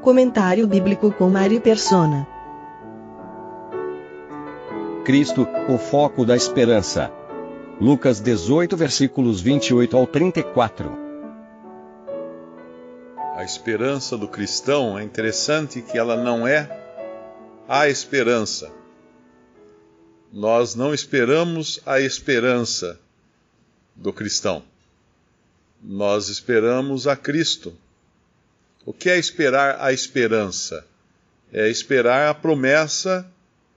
Comentário bíblico com Mari Persona. Cristo, o foco da esperança. Lucas 18, versículos 28 ao 34. A esperança do cristão é interessante que ela não é a esperança. Nós não esperamos a esperança do cristão. Nós esperamos a Cristo. O que é esperar a esperança? É esperar a promessa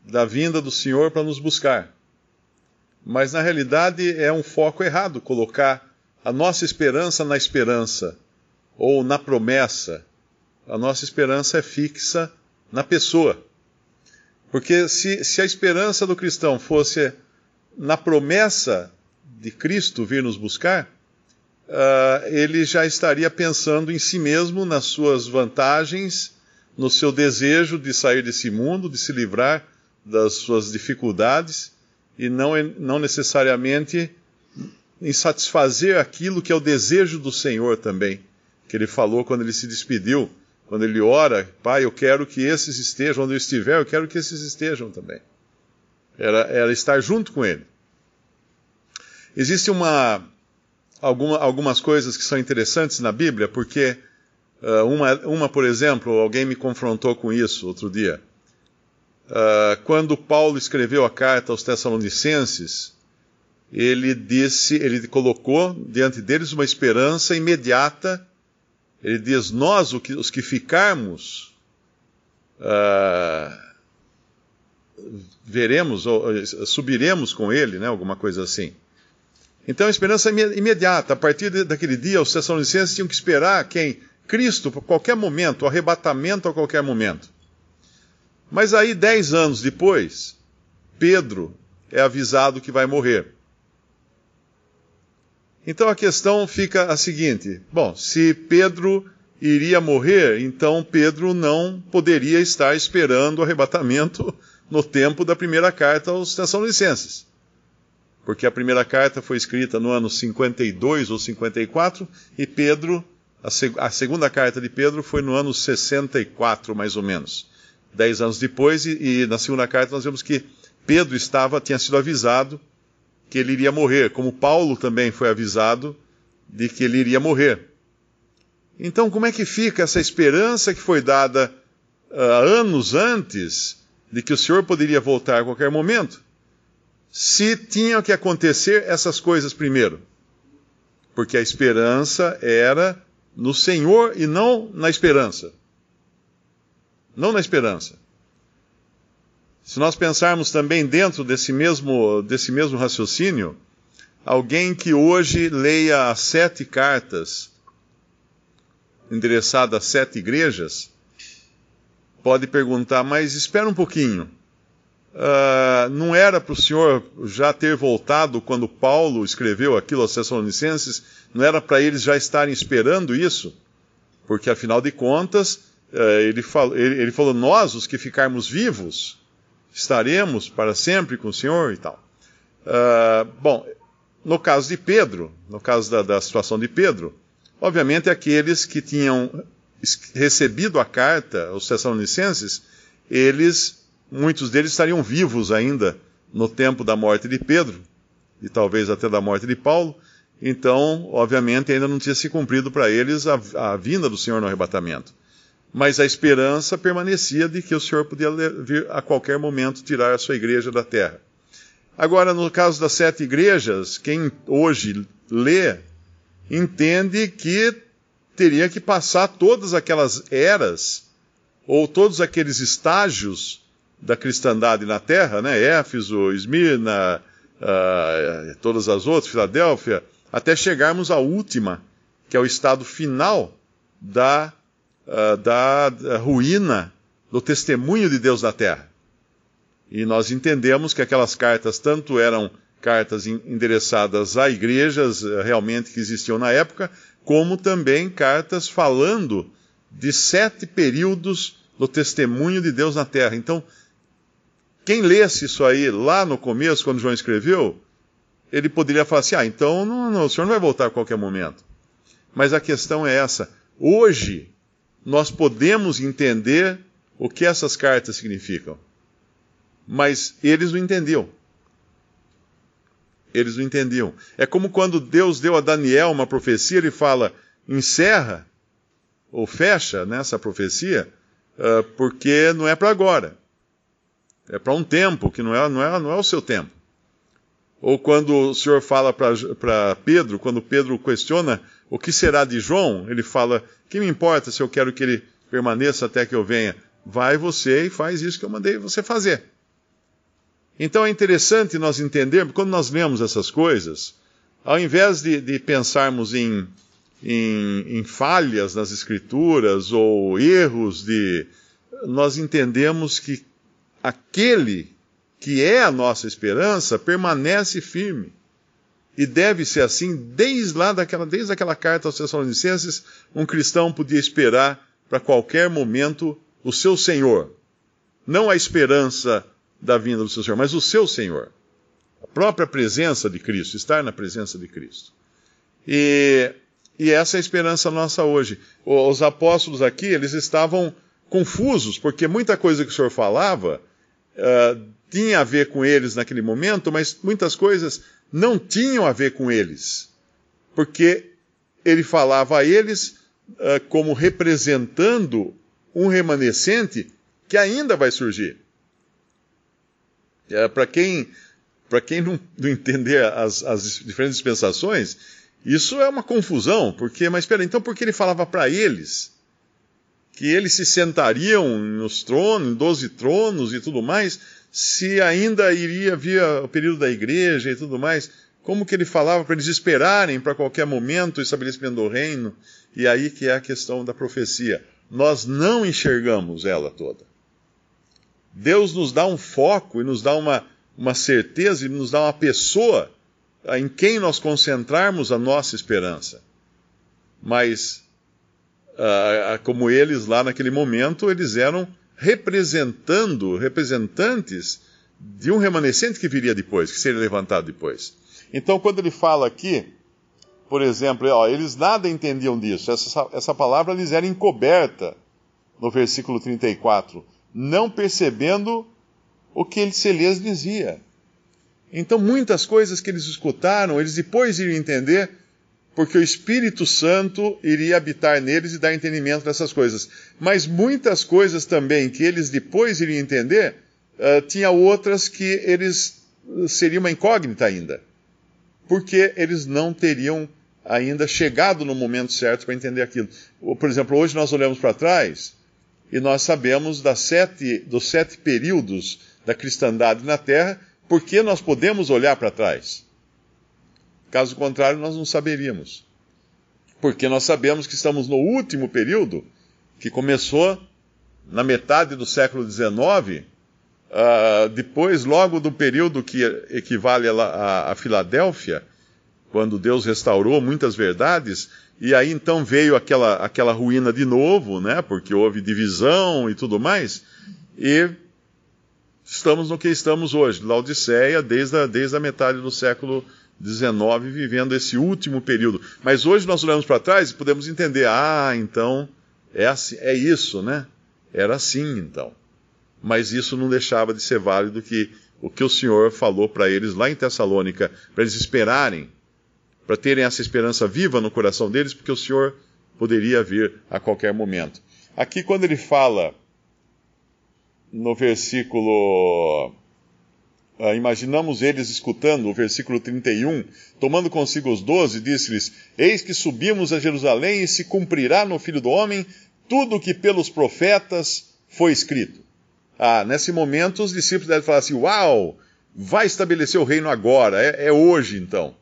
da vinda do Senhor para nos buscar. Mas na realidade é um foco errado colocar a nossa esperança na esperança ou na promessa. A nossa esperança é fixa na pessoa. Porque se a esperança do cristão fosse na promessa de Cristo vir nos buscar, ele já estaria pensando em si mesmo, nas suas vantagens, no seu desejo de sair desse mundo, de se livrar das suas dificuldades, e não necessariamente em satisfazer aquilo que é o desejo do Senhor também, que ele falou quando ele se despediu, quando ele ora: Pai, eu quero que esses estejam onde eu estiver, eu quero que esses estejam também. Era estar junto com ele. Existem algumas coisas que são interessantes na Bíblia, porque por exemplo, alguém me confrontou com isso outro dia. Quando Paulo escreveu a carta aos Tessalonicenses, ele colocou diante deles uma esperança imediata. Ele diz: nós, os que ficarmos, veremos, ou subiremos com ele, né, alguma coisa assim. Então a esperança é imediata. A partir daquele dia, os Tessalonicenses tinham que esperar quem? Cristo, a qualquer momento, o arrebatamento a qualquer momento. Mas aí, 10 anos depois, Pedro é avisado que vai morrer. Então a questão fica a seguinte: bom, se Pedro iria morrer, então Pedro não poderia estar esperando o arrebatamento no tempo da primeira carta aos Tessalonicenses. Porque a primeira carta foi escrita no ano 52 ou 54, e a segunda carta de Pedro foi no ano 64, mais ou menos. 10 anos depois, e na segunda carta nós vemos que Pedro tinha sido avisado que ele iria morrer, como Paulo também foi avisado de que ele iria morrer. Então, como é que fica essa esperança que foi dada anos antes de que o Senhor poderia voltar a qualquer momento, se tinham que acontecer essas coisas primeiro? Porque a esperança era no Senhor e não na esperança. Não na esperança. Se nós pensarmos também dentro desse mesmo raciocínio, alguém que hoje leia as 7 cartas endereçadas às 7 igrejas, pode perguntar: mas espera um pouquinho, não era para o Senhor já ter voltado quando Paulo escreveu aquilo aos Tessalonicenses? Não era para eles já estarem esperando isso? Porque afinal de contas, ele falou: nós, os que ficarmos vivos, estaremos para sempre com o Senhor e tal. Bom, no caso de Pedro, no caso da situação de Pedro, obviamente aqueles que tinham recebido a carta aos Tessalonicenses, muitos deles estariam vivos ainda no tempo da morte de Pedro, e talvez até da morte de Paulo. Então, obviamente, ainda não tinha se cumprido para eles a vinda do Senhor no arrebatamento. Mas a esperança permanecia de que o Senhor podia vir a qualquer momento tirar a sua igreja da terra. Agora, no caso das 7 igrejas, quem hoje lê, entende que teria que passar todas aquelas eras, ou todos aqueles estágios da cristandade na terra, né? Éfeso, Esmirna, todas as outras, Filadélfia, até chegarmos à última, que é o estado final da ruína do testemunho de Deus na terra. E nós entendemos que aquelas cartas tanto eram cartas endereçadas a igrejas realmente que existiam na época, como também cartas falando de 7 períodos do testemunho de Deus na terra. Então, quem lesse isso aí lá no começo, quando João escreveu, ele poderia falar assim: então o Senhor não vai voltar a qualquer momento. Mas a questão é essa: hoje nós podemos entender o que essas cartas significam. Mas eles não entendiam. Eles não entendiam. É como quando Deus deu a Daniel uma profecia, ele fala, encerra ou fecha nessa profecia, porque não é para agora. É para um tempo, que não é o seu tempo. Ou quando o Senhor fala para Pedro, quando Pedro questiona o que será de João, ele fala, que me importa se eu quero que ele permaneça até que eu venha? Vai você e faz isso que eu mandei você fazer. Então é interessante nós entendermos, quando nós lemos essas coisas, ao invés de pensarmos em falhas nas Escrituras ou erros, nós entendemos que aquele que é a nossa esperança permanece firme. E deve ser assim, desde aquela carta aos Tessalonicenses, um cristão podia esperar para qualquer momento o seu Senhor. Não a esperança da vinda do seu Senhor, mas o seu Senhor. A própria presença de Cristo, estar na presença de Cristo. E essa é a esperança nossa hoje. Os apóstolos aqui, eles estavam confusos, porque muita coisa que o Senhor falava tinha a ver com eles naquele momento, mas muitas coisas não tinham a ver com eles. Porque ele falava a eles como representando um remanescente que ainda vai surgir. Para quem não entender as diferentes dispensações, isso é uma confusão, mas espera, então por que ele falava para eles que eles se sentariam nos tronos, em 12 tronos e tudo mais, se ainda iria vir o período da igreja e tudo mais? Como que ele falava para eles esperarem para qualquer momento o estabelecimento do reino? E aí que é a questão da profecia. Nós não enxergamos ela toda. Deus nos dá um foco e nos dá uma certeza e nos dá uma pessoa em quem nós concentrarmos a nossa esperança. Mas, como eles lá naquele momento, eles eram representantes de um remanescente que viria depois, que seria levantado depois. Então, quando ele fala aqui, por exemplo, eles nada entendiam disso, essa palavra lhes era encoberta, no versículo 34, não percebendo o que ele se lhes dizia. Então, muitas coisas que eles escutaram, eles depois iriam entender, porque o Espírito Santo iria habitar neles e dar entendimento dessas coisas. Mas muitas coisas também que eles depois iriam entender, tinha outras que eles seriam uma incógnita ainda. Porque eles não teriam ainda chegado no momento certo para entender aquilo. Por exemplo, hoje nós olhamos para trás e nós sabemos dos 7 períodos da cristandade na Terra, porque nós podemos olhar para trás. Caso contrário, nós não saberíamos. Porque nós sabemos que estamos no último período, que começou na metade do século XIX, depois, logo do período que equivale a Filadélfia, quando Deus restaurou muitas verdades, e aí então veio aquela ruína de novo, né, porque houve divisão e tudo mais, e estamos no que estamos hoje, Laodiceia, desde a metade do século XIX, vivendo esse último período. Mas hoje nós olhamos para trás e podemos entender, então, é assim, é isso, né? Era assim, então. Mas isso não deixava de ser válido o que o Senhor falou para eles lá em Tessalônica, para eles esperarem, para terem essa esperança viva no coração deles, porque o Senhor poderia vir a qualquer momento. Aqui, quando ele fala no versículo... imaginamos eles escutando o versículo 31, tomando consigo os 12, disse-lhes, eis que subimos a Jerusalém e se cumprirá no Filho do Homem tudo o que pelos profetas foi escrito. Nesse momento os discípulos devem falar assim, uau, vai estabelecer o reino agora, é hoje então,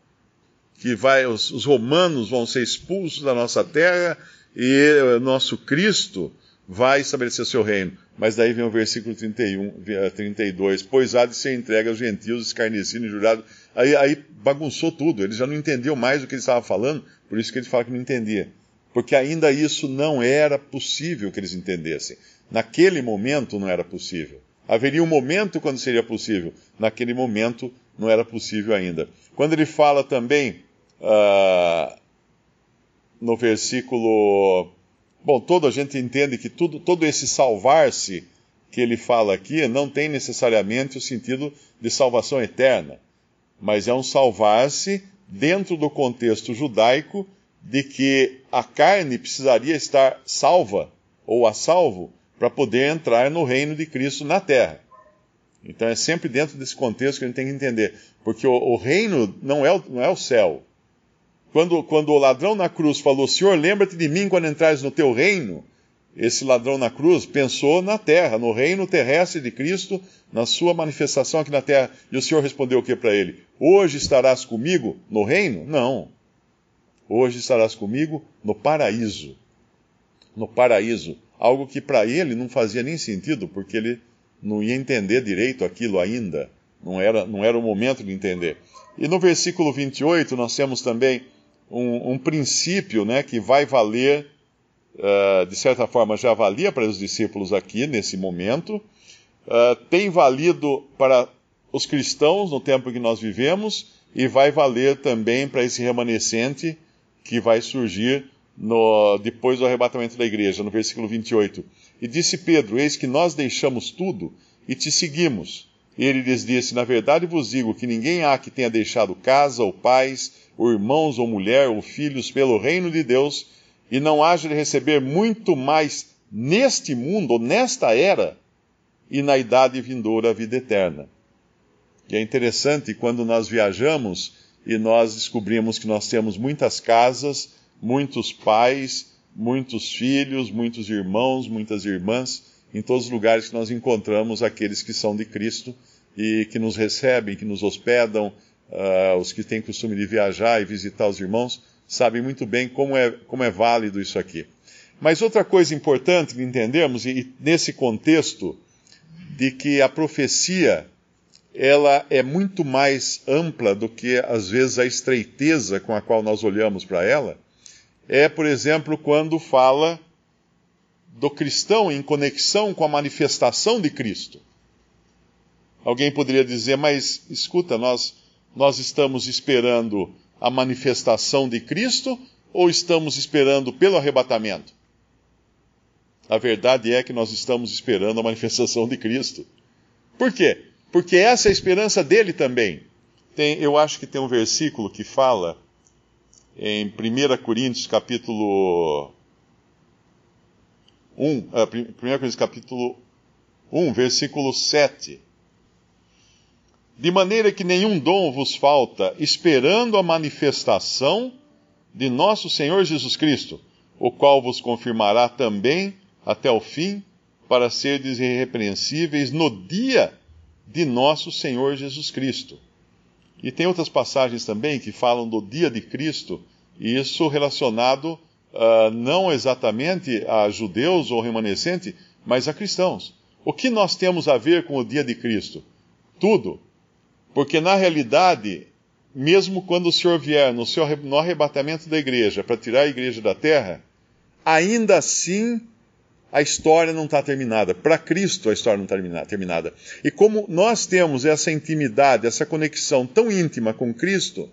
que os romanos vão ser expulsos da nossa terra e o nosso Cristo vai estabelecer o seu reino. Mas daí vem o versículo 32, pois há de ser entregue aos gentios, escarnecido e jurado. Aí bagunçou tudo, eles já não entendiam mais o que ele estava falando, por isso que ele fala que não entendia. Porque ainda isso não era possível que eles entendessem. Naquele momento não era possível. Haveria um momento quando seria possível. Naquele momento não era possível ainda. Quando ele fala também, no versículo Bom, a gente entende que todo esse salvar-se que ele fala aqui não tem necessariamente o sentido de salvação eterna, mas é um salvar-se dentro do contexto judaico de que a carne precisaria estar salva ou a salvo para poder entrar no reino de Cristo na terra. Então é sempre dentro desse contexto que a gente tem que entender, porque o reino não é o céu. Quando o ladrão na cruz falou, Senhor, lembra-te de mim quando entrares no teu reino, esse ladrão na cruz pensou na terra, no reino terrestre de Cristo, na sua manifestação aqui na terra. E o Senhor respondeu o que para ele? Hoje estarás comigo no reino? Não. Hoje estarás comigo no paraíso. No paraíso. Algo que para ele não fazia nem sentido, porque ele não ia entender direito aquilo ainda. Não era o momento de entender. E no versículo 28 nós temos também um princípio, né, que vai valer, de certa forma já valia para os discípulos aqui nesse momento, tem valido para os cristãos no tempo que nós vivemos e vai valer também para esse remanescente que vai surgir depois do arrebatamento da igreja, no versículo 28. E disse Pedro, eis que nós deixamos tudo e te seguimos. E ele lhes disse, na verdade vos digo que ninguém há que tenha deixado casa, ou pais, ou irmãos, ou mulher, ou filhos, pelo reino de Deus, e não haja de receber muito mais neste mundo, ou nesta era, e na idade vindoura a vida eterna. E é interessante quando nós viajamos e nós descobrimos que nós temos muitas casas, muitos pais, muitos filhos, muitos irmãos, muitas irmãs, em todos os lugares que nós encontramos aqueles que são de Cristo e que nos recebem, que nos hospedam, os que têm costume de viajar e visitar os irmãos, sabem muito bem como é válido isso aqui. Mas outra coisa importante de entendermos, e nesse contexto, de que a profecia ela é muito mais ampla do que, às vezes, a estreiteza com a qual nós olhamos para ela, é, por exemplo, quando fala do cristão em conexão com a manifestação de Cristo. Alguém poderia dizer, mas escuta, nós estamos esperando a manifestação de Cristo ou estamos esperando pelo arrebatamento? A verdade é que nós estamos esperando a manifestação de Cristo. Por quê? Porque essa é a esperança dele também. Eu acho que tem um versículo que fala em 1 Coríntios capítulo 1, 1 Coríntios capítulo 1, versículo 7. De maneira que nenhum dom vos falta, esperando a manifestação de nosso Senhor Jesus Cristo, o qual vos confirmará também até o fim, para serdes irrepreensíveis no dia de nosso Senhor Jesus Cristo. E tem outras passagens também que falam do dia de Cristo, e isso relacionado não exatamente a judeus ou remanescente, mas a cristãos. O que nós temos a ver com o dia de Cristo? Tudo. Porque na realidade, mesmo quando o Senhor vier no arrebatamento da igreja para tirar a igreja da terra, ainda assim a história não está terminada. Para Cristo a história não está terminada. E como nós temos essa intimidade, essa conexão tão íntima com Cristo,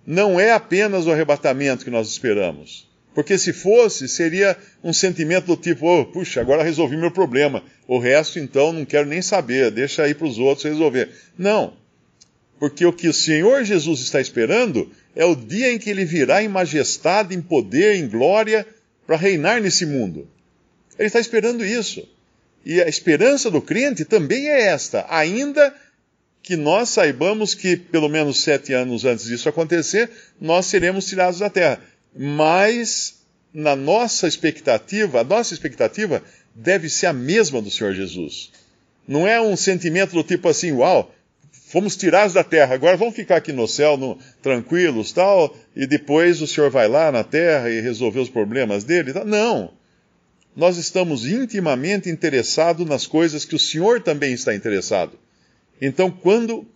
não é apenas o arrebatamento que nós esperamos. Porque se fosse, seria um sentimento do tipo, puxa, agora resolvi meu problema. O resto, então, não quero nem saber, deixa aí para os outros resolver. Não. Porque o que o Senhor Jesus está esperando é o dia em que Ele virá em majestade, em poder, em glória, para reinar nesse mundo. Ele está esperando isso. E a esperança do crente também é esta, ainda que nós saibamos que, pelo menos 7 anos antes disso acontecer, nós seremos tirados da terra. Mas, a nossa expectativa deve ser a mesma do Senhor Jesus. Não é um sentimento do tipo assim, uau, fomos tirados da terra, agora vamos ficar aqui no céu, tranquilos, tal, e depois o Senhor vai lá na terra e resolver os problemas dele. Tal. Não. Nós estamos intimamente interessados nas coisas que o Senhor também está interessado. Então, quando,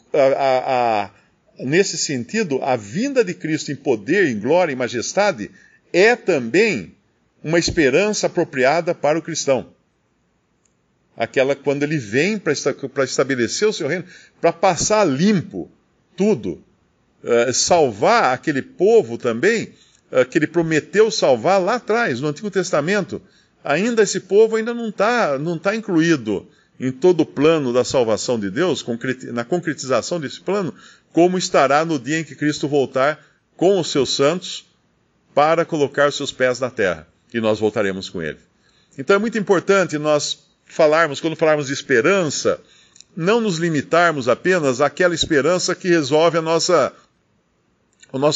nesse sentido, a vinda de Cristo em poder, em glória, em majestade, é também uma esperança apropriada para o cristão. Aquela quando ele vem para estabelecer o seu reino, para passar limpo tudo, salvar aquele povo também que ele prometeu salvar lá atrás, no Antigo Testamento. Ainda esse povo ainda não tá incluído em todo o plano da salvação de Deus, na concretização desse plano, como estará no dia em que Cristo voltar com os seus santos para colocar os seus pés na terra, e nós voltaremos com ele. Então é muito importante nós quando falarmos de esperança, não nos limitarmos apenas àquela esperança que resolve o nosso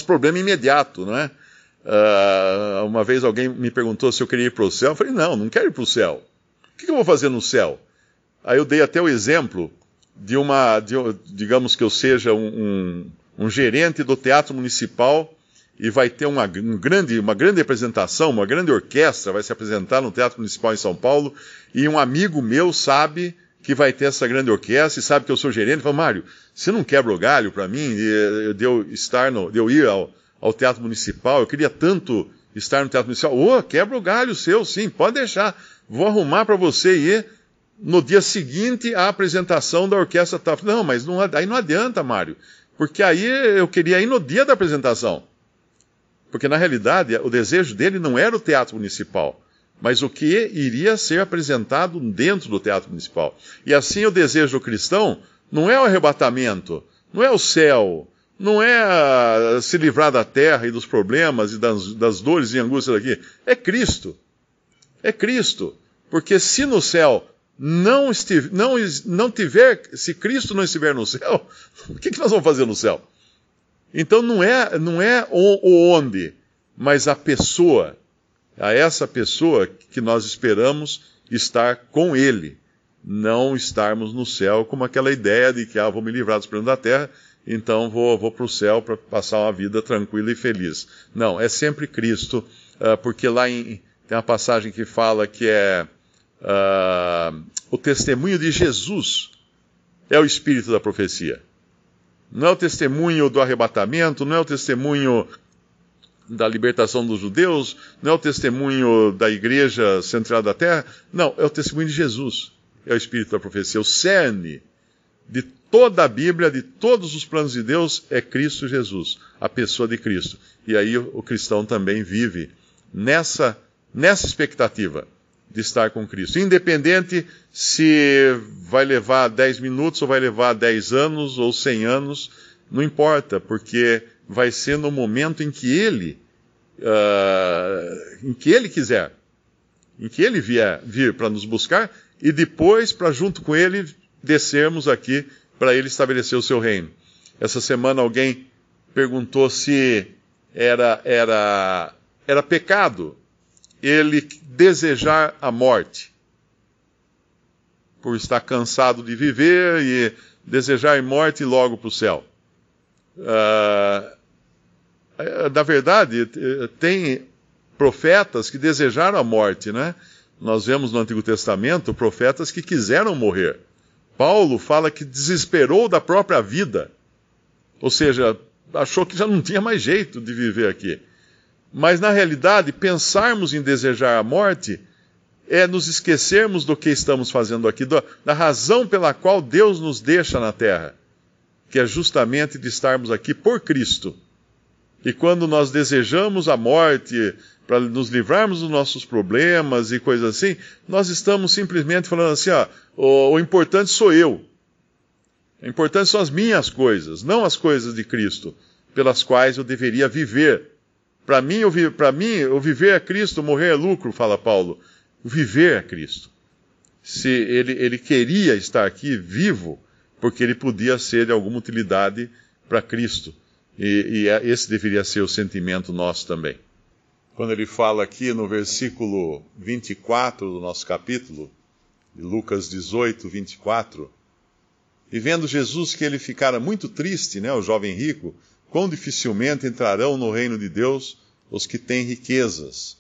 problema imediato, não é? Uma vez alguém me perguntou se eu queria ir para o céu. Eu falei, não quero ir para o céu. O que eu vou fazer no céu? Aí eu dei até o exemplo digamos que eu seja um gerente do Teatro Municipal e vai ter uma grande apresentação, uma grande orquestra vai se apresentar no Teatro Municipal em São Paulo, e um amigo meu sabe que vai ter essa grande orquestra e sabe que eu sou gerente. Ele fala, Mário, você não quebra o galho para mim de eu ir ao Teatro Municipal? Eu queria tanto estar no Teatro Municipal. Quebra o galho seu, sim, pode deixar. Vou arrumar para você ir no dia seguinte à apresentação da orquestra. Não, mas aí não adianta, Mário, porque aí eu queria ir no dia da apresentação. Porque, na realidade, o desejo dele não era o Teatro Municipal, mas o que iria ser apresentado dentro do Teatro Municipal. E assim o desejo do cristão não é o arrebatamento, não é o céu, não é se livrar da terra e dos problemas e das dores e angústias daqui. É Cristo. É Cristo. Porque se no céu se Cristo não estiver no céu, o que nós vamos fazer no céu? Então não é o onde, mas a pessoa. A essa pessoa que nós esperamos estar com Ele. Não estarmos no céu como aquela ideia de que vou me livrar dos problemas da terra, então vou para o céu para passar uma vida tranquila e feliz. Não, é sempre Cristo, porque lá tem uma passagem que fala que o testemunho de Jesus é o espírito da profecia. Não é o testemunho do arrebatamento, não é o testemunho da libertação dos judeus, não é o testemunho da igreja central da terra, não, é o testemunho de Jesus, é o espírito da profecia. O cerne de toda a Bíblia, de todos os planos de Deus, é Cristo Jesus, a pessoa de Cristo. E aí o cristão também vive nessa expectativa de estar com Cristo. Independente se vai levar 10 minutos, ou vai levar 10 anos, ou 100 anos, não importa, porque vai ser no momento em que Ele quiser, em que Ele vir para nos buscar, e depois para junto com Ele descermos aqui para Ele estabelecer o seu reino. Essa semana alguém perguntou se era pecado ele desejar a morte, por estar cansado de viver e desejar a morte e logo para o céu. Na verdade, tem profetas que desejaram a morte, né? Nós vemos no Antigo Testamento profetas que quiseram morrer. Paulo fala que desesperou da própria vida, ou seja, achou que já não tinha mais jeito de viver aqui. Mas, na realidade, pensarmos em desejar a morte é nos esquecermos do que estamos fazendo aqui, da razão pela qual Deus nos deixa na terra, que é justamente de estarmos aqui por Cristo. E quando nós desejamos a morte para nos livrarmos dos nossos problemas e coisas assim, nós estamos simplesmente falando assim, o importante sou eu. O importante são as minhas coisas, não as coisas de Cristo, pelas quais eu deveria viver. Para mim, o viver é Cristo, morrer é lucro, fala Paulo. O viver é Cristo. Se ele queria estar aqui vivo, porque ele podia ser de alguma utilidade para Cristo. E esse deveria ser o sentimento nosso também. Quando ele fala aqui no versículo 24 do nosso capítulo, de Lucas 18, 24, e vendo Jesus que ele ficara muito triste, né, o jovem rico, quão dificilmente entrarão no reino de Deus os que têm riquezas,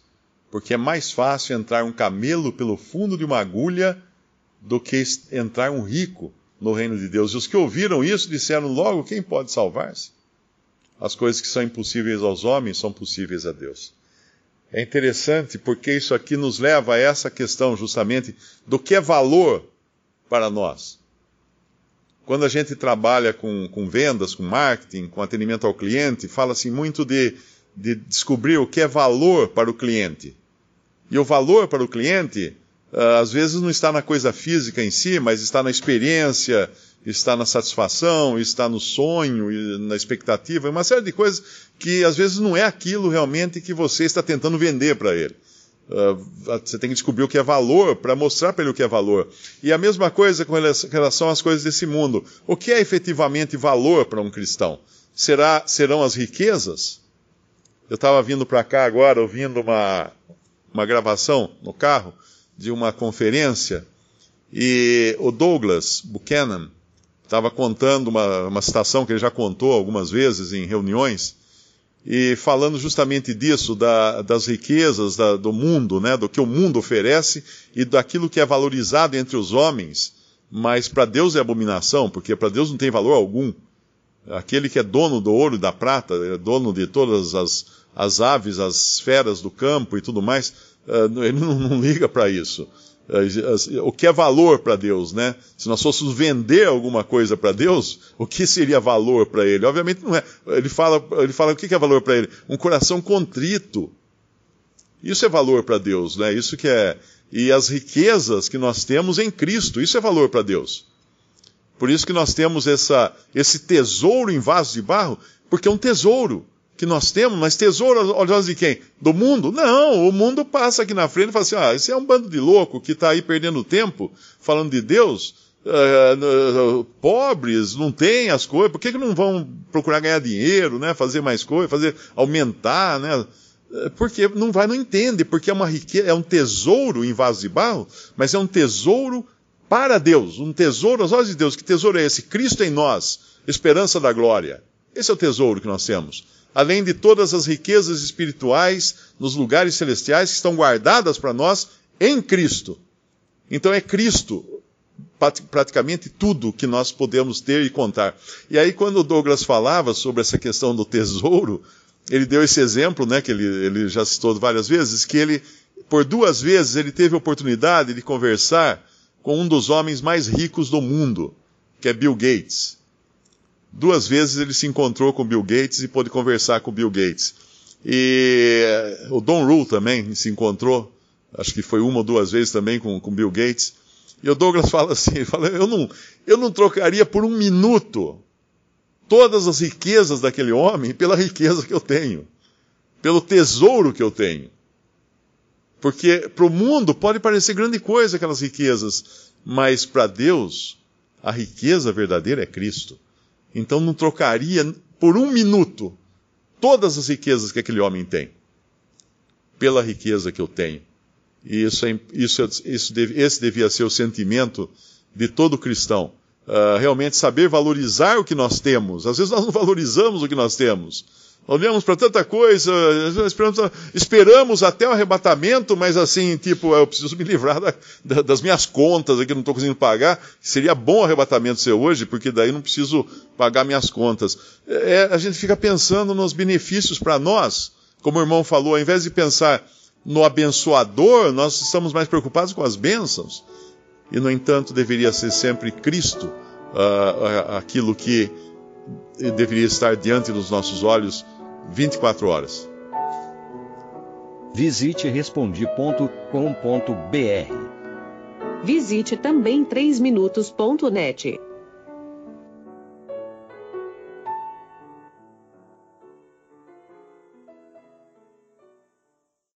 porque é mais fácil entrar um camelo pelo fundo de uma agulha do que entrar um rico no reino de Deus. E os que ouviram isso disseram logo, quem pode salvar-se? As coisas que são impossíveis aos homens são possíveis a Deus. É interessante porque isso aqui nos leva a essa questão justamente do que é valor para nós. Quando a gente trabalha com vendas, com marketing, com atendimento ao cliente, fala-se muito de de descobrir o que é valor para o cliente. E o valor para o cliente, às vezes não está na coisa física em si, mas está na experiência, está na satisfação, está no sonho, na expectativa, uma série de coisas que às vezes não é aquilo realmente que você está tentando vender para ele. Você tem que descobrir o que é valor para mostrar para ele o que é valor. E a mesma coisa com relação às coisas desse mundo. O que é efetivamente valor para um cristão? Serão as riquezas? Eu estava vindo para cá agora, ouvindo uma gravação no carro de uma conferência, e o Douglas Buchanan estava contando uma citação que ele já contou algumas vezes em reuniões, e falando justamente disso, das riquezas do mundo, né, do que o mundo oferece e daquilo que é valorizado entre os homens, mas para Deus é abominação, porque para Deus não tem valor algum. Aquele que é dono do ouro e da prata, é dono de todas as aves, as feras do campo e tudo mais, ele não liga para isso. O que é valor para Deus, né? Se nós fôssemos vender alguma coisa para Deus, o que seria valor para Ele? Obviamente não é. Ele fala o que é valor para Ele? Um coração contrito. Isso é valor para Deus, né? Isso que é. E as riquezas que nós temos em Cristo, isso é valor para Deus. Por isso que nós temos esse tesouro em vaso de barro, porque é um tesouro que nós temos, mas tesouro aos olhos de quem? Do mundo? Não, o mundo passa aqui na frente e fala assim, esse é um bando de louco que está aí perdendo tempo, falando de Deus, pobres, não tem as coisas, por que não vão procurar ganhar dinheiro, né, fazer mais coisas, aumentar, né? Porque não entende, porque é uma riqueza, é um tesouro em vaso de barro, mas é um tesouro para Deus, um tesouro aos olhos de Deus. Que tesouro é esse? Cristo em nós, esperança da glória. Esse é o tesouro que nós temos. Além de todas as riquezas espirituais nos lugares celestiais que estão guardadas para nós em Cristo. Então é Cristo praticamente tudo que nós podemos ter e contar. E aí quando o Douglas falava sobre essa questão do tesouro, ele deu esse exemplo, né, que ele já citou várias vezes, que ele, por 2 vezes, ele teve a oportunidade de conversar com um dos homens mais ricos do mundo, que é Bill Gates. 2 vezes ele se encontrou com Bill Gates e pôde conversar com Bill Gates. E o Don Rule também se encontrou, acho que foi 1 ou 2 vezes também com Bill Gates. E o Douglas fala assim, eu não trocaria por 1 minuto todas as riquezas daquele homem pela riqueza que eu tenho, pelo tesouro que eu tenho. Porque para o mundo pode parecer grande coisa aquelas riquezas, mas para Deus a riqueza verdadeira é Cristo. Então não trocaria por 1 minuto todas as riquezas que aquele homem tem pela riqueza que eu tenho. E esse devia ser o sentimento de todo cristão. Realmente saber valorizar o que nós temos. Às vezes nós não valorizamos o que nós temos. Olhamos para tanta coisa, esperamos até o arrebatamento, mas assim, eu preciso me livrar das minhas contas aqui, não estou conseguindo pagar. Seria bom o arrebatamento ser hoje, porque daí não preciso pagar minhas contas. A gente fica pensando nos benefícios para nós, como o irmão falou, ao invés de pensar no abençoador, nós estamos mais preocupados com as bênçãos. E, no entanto, deveria ser sempre Cristo, aquilo que deveria estar diante dos nossos olhos 24 horas. Visite respondi.com.br. Visite também 3minutos.net.